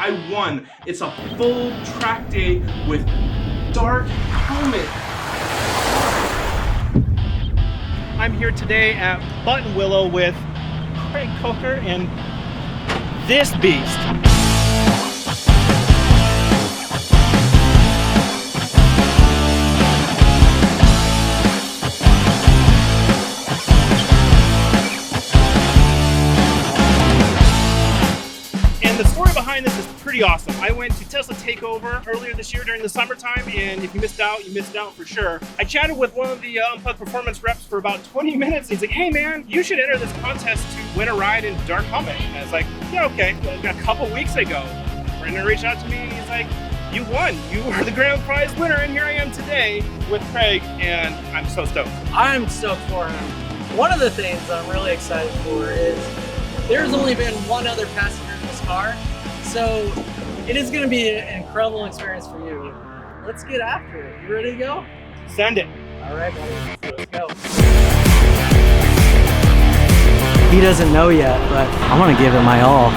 I won. It's a full track day with dark helmet. I'm here today at Buttonwillow with Craig Coker and this beast. And the story behind this is pretty awesome. I went to Tesla Takeover earlier this year during the summertime, and if you missed out, you missed out for sure. I chatted with one of the Unplugged Performance reps for about 20 minutes. He's like, hey man, you should enter this contest to win a ride in dark helmet. And I was like, yeah, okay. Well, a couple weeks ago, Brendan reached out to me and he's like, you won. You were the grand prize winner, and here I am today with Craig, and I'm so stoked. I'm stoked for him. One of the things I'm really excited for is there's only been one other passenger in this car, so it is going to be an incredible experience for you. Let's get after it. You ready to go? Send it. All right, buddy. Let's go. He doesn't know yet, but I want to give it my all.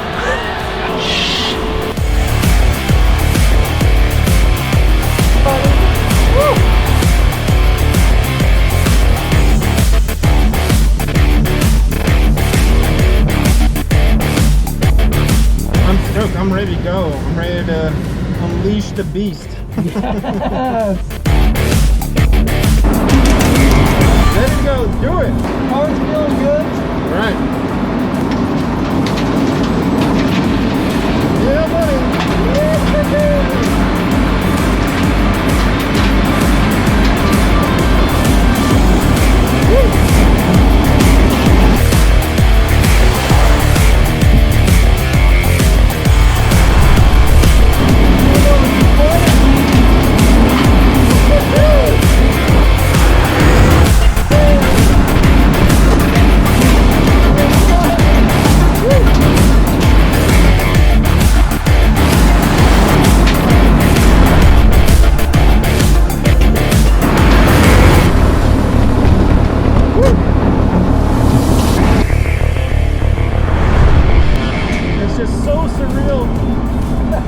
I'm stoked. I'm ready to go. I'm ready to unleash the beast. Yes. Let's go. Do it. Car's feeling good. All right. Yeah, buddy.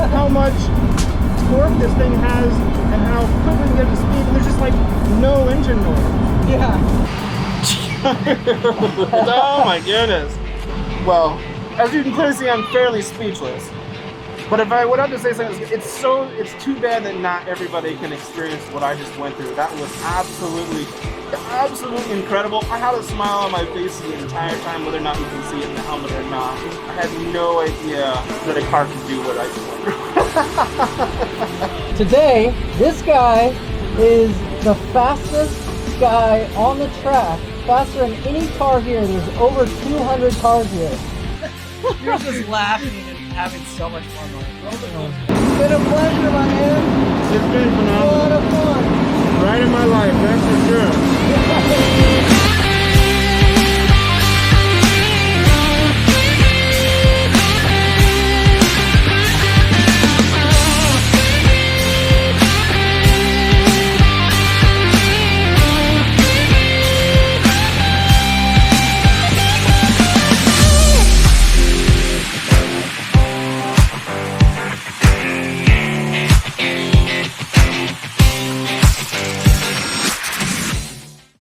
How much torque this thing has and how quickly we get to speed, and there's just like no engine noise. Yeah. Oh my goodness. Well, as you can clearly see, I'm fairly speechless. But if I would have to say something, it's too bad that not everybody can experience what I just went through. That was absolutely incredible. I had a smile on my face the entire time, whether or not you can see it in the helmet or not. I had no idea that a car could do what I just went through. Today, this guy is the fastest guy on the track. Faster than any car here. There's over 200 cars here. You're just laughing and having so much fun. It's been a pleasure, my man. It's been phenomenal. A lot of fun. Right in my life, that's for sure.